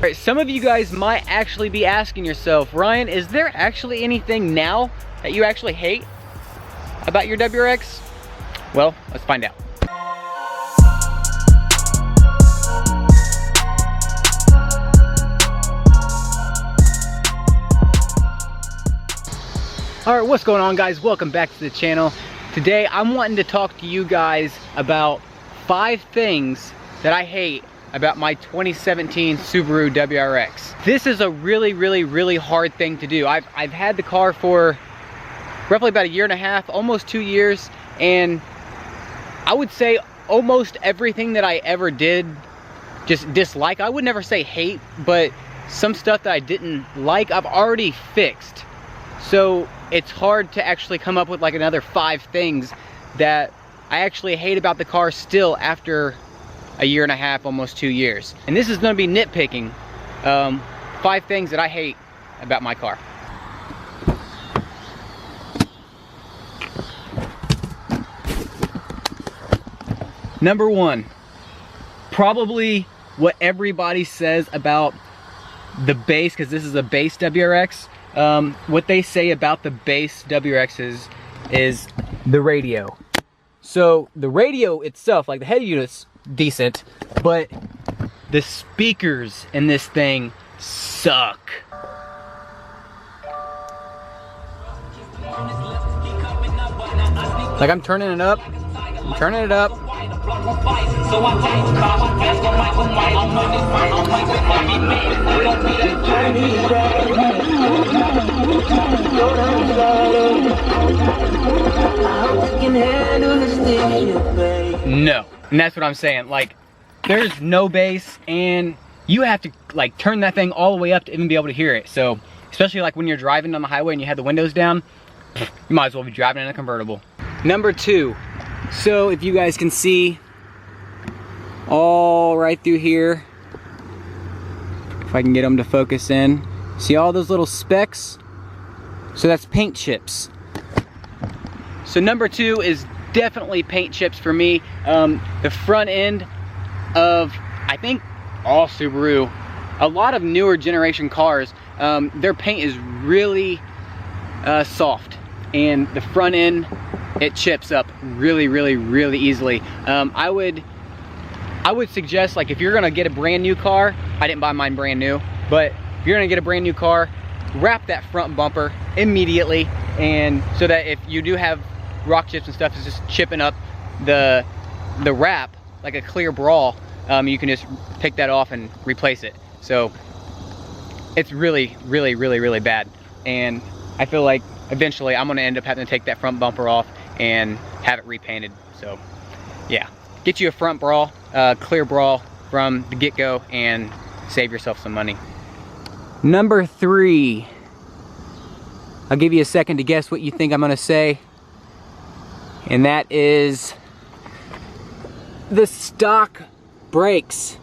Alright, some of you guys might actually be asking yourself, Ryan, is there actually anything now that you actually hate about your WRX? Well, let's find out. Alright, what's going on, guys? Welcome back to the channel. Today I'm wanting to talk to you guys about 5 things that I hate about my 2017 Subaru WRX. This is a really hard thing to do. I've had the car for roughly about 1.5 years, almost 2 years, and I would say almost everything that I ever did just dislike. I would never say hate, but some stuff that I didn't like, I've already fixed. So it's hard to actually come up with like another 5 things that I actually hate about the car still after 1.5 years, almost 2 years. And this is going to be nitpicking 5 things that I hate about my car. Number 1, probably what everybody says about the base, because this is a base WRX. What they say about the base WRXs is the radio. So the radio itself, like the head unit's decent, but the speakers in this thing suck. Like I'm turning it up. No, and that's what I'm saying. Like, there's no bass, and you have to like turn that thing all the way up to even be able to hear it. So, especially like when you're driving on the highway and you have the windows down, you might as well be driving in a convertible. Number 2, so if you guys can see all right through here, if I can get them to focus in, see all those little specks? So that's paint chips. So number 2 is definitely paint chips for me. The front end of, I think, all Subaru, a lot of newer generation cars, their paint is really soft, and the front end, it chips up really easily. I would suggest, like, if you're gonna get a brand new car, I didn't buy mine brand new, but if you're gonna get a brand new car, wrap that front bumper immediately, and so that if you do have rock chips and stuff, it's just chipping up the wrap like a clear brawl, you can just take that off and replace it. So it's really bad, and I feel like eventually I'm gonna end up having to take that front bumper off and have it repainted. So yeah, get you a front brawl, clear brawl from the get-go, and save yourself some money. Number 3, I'll give you a second to guess what you think I'm gonna say, and that is the stock brakes.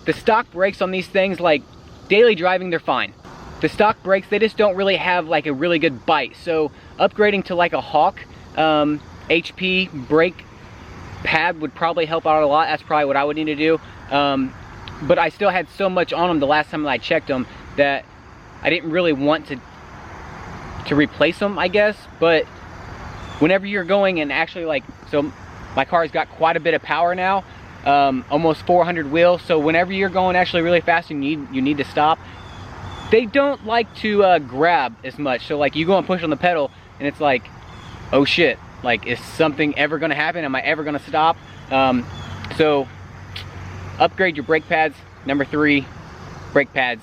The stock brakes on these things, like daily driving, they're fine. The stock brakes, they just don't really have like a really good bite. So upgrading to like a Hawk HP brake pad would probably help out a lot. That's probably what I would need to do. But I still had so much on them the last time I checked them that I didn't really want to replace them, I guess. But whenever you're going and actually, like, so my car's got quite a bit of power now, almost 400 wheel. So whenever you're going actually really fast and you need to stop, they don't like to grab as much. So like you go and push on the pedal and it's like, oh shit, like is something ever gonna happen? Am I ever gonna stop? So upgrade your brake pads. Number 3, brake pads,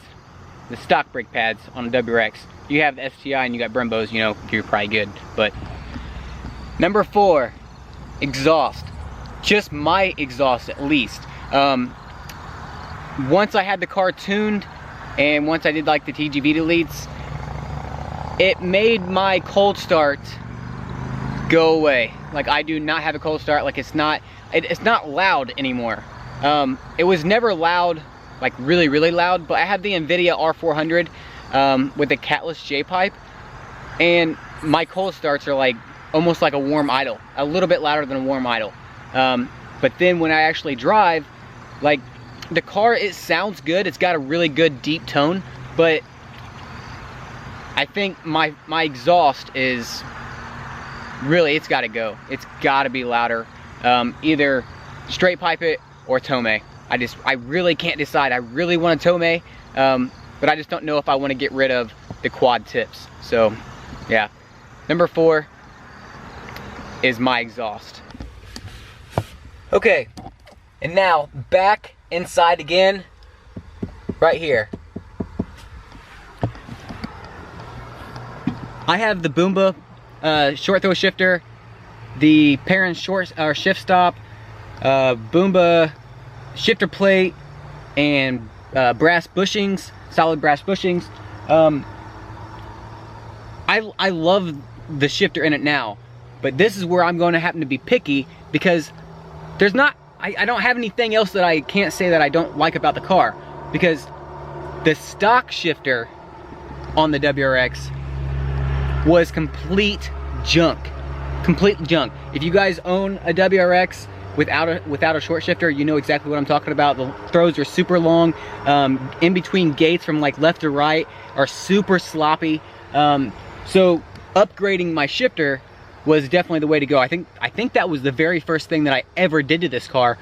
the stock brake pads on a WRX. You have the STI and you got Brembos, you know, you're probably good. But number 4, exhaust. Just my exhaust at least. Once I had the car tuned and once I did like the TGV deletes, it made my cold start go away. Like I do not have a cold start. Like it's not loud anymore. It was never loud, like really loud, but I have the Invidia R400 with the Catless J Pipe, and my cold starts are like almost like a warm idle, a little bit louder than a warm idle. But then when I actually drive, like the car, it sounds good. It's got a really good deep tone, but I think my exhaust is really, it's got to go. It's got to be louder. Either straight pipe it or tome. I really can't decide. I really want a tome, but I just don't know if I want to get rid of the quad tips. So yeah, number 4 is my exhaust. Okay, and now back inside again, right here. I have the Boomba short throw shifter, the parent shift stop, Boomba shifter plate, and brass bushings, solid brass bushings. I love the shifter in it now, but this is where I'm going to happen to be picky because there's not, I don't have anything else that I can't say that I don't like about the car, because the stock shifter on the WRX was complete junk. Complete junk. If you guys own a WRX without a short shifter, you know exactly what I'm talking about. The throws are super long. In between gates from like left to right are super sloppy. So upgrading my shifter was definitely the way to go. I think that was the very first thing that I ever did to this car.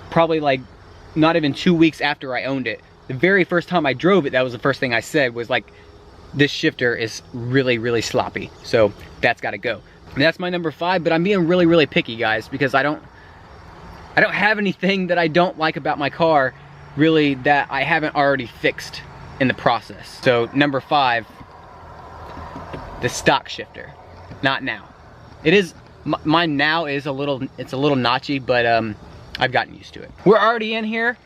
Probably like not even 2 weeks after I owned it. The very first time I drove it, that was the first thing I said, was like, this shifter is really sloppy. So that's got to go. And that's my number 5, but I'm being really picky, guys, because I don't have anything that I don't like about my car, really, that I haven't already fixed in the process. So number 5, the stock shifter. Not now. It is, mine now is a little notchy, but I've gotten used to it. We're already in here,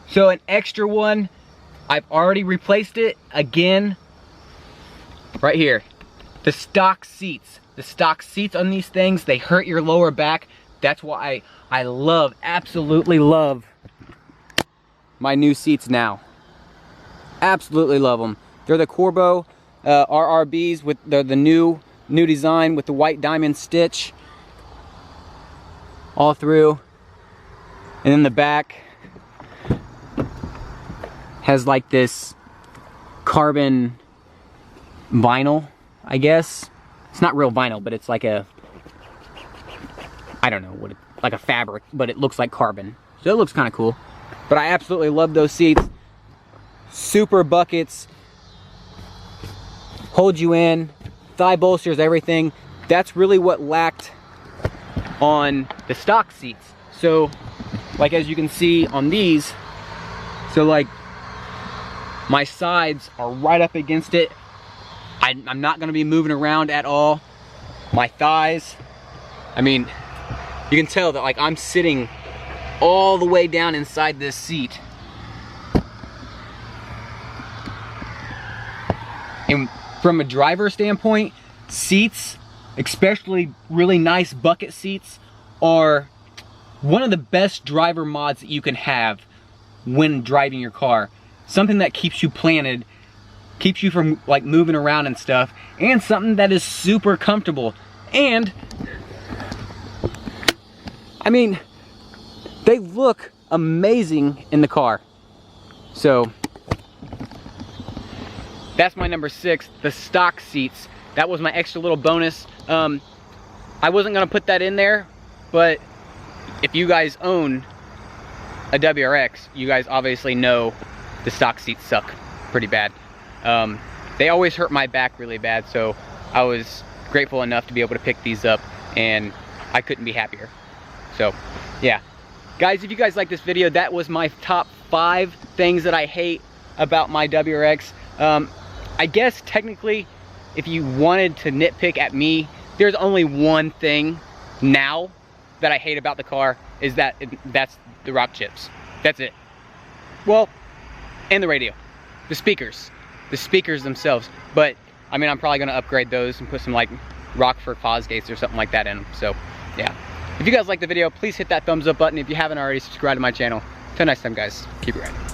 so an extra one, I've already replaced it again, right here. The stock seats. The stock seats on these things, they hurt your lower back. That's why I love, absolutely love my new seats now. Absolutely love them. They're the Corbeau RRBs with the new design with the white diamond stitch all through. And then the back has like this carbon vinyl, I guess. It's not real vinyl, but it's like a, I don't know what it, like a fabric, but it looks like carbon. So it looks kind of cool. But I absolutely love those seats. Super buckets. Hold you in. Thigh bolsters, everything. That's really what lacked on the stock seats. So, like as you can see on these, so like my sides are right up against it. I'm not gonna be moving around at all. My thighs, I mean, you can tell that like I'm sitting all the way down inside this seat. And from a driver standpoint, seats, especially really nice bucket seats, are one of the best driver mods that you can have when driving your car. Something that keeps you planted, keeps you from like moving around and stuff, and something that is super comfortable. And I mean, they look amazing in the car. So that's my number 6, the stock seats. That was my extra little bonus. I wasn't gonna put that in there, but if you guys own a WRX, you guys obviously know the stock seats suck pretty bad. They always hurt my back really bad, so I was grateful enough to be able to pick these up, and I couldn't be happier. So yeah, guys, if you guys like this video, that was my top 5 things that I hate about my WRX. I guess technically, if you wanted to nitpick at me, there's only one thing now that I hate about the car, is that that's the rock chips. That's it. Well, and the radio, the speakers themselves. But I mean, I'm probably gonna upgrade those and put some like Rockford Fosgates or something like that in them. So yeah, if you guys like the video, please hit that thumbs up button. If you haven't already, subscribe to my channel. Till next time, guys, keep it riding.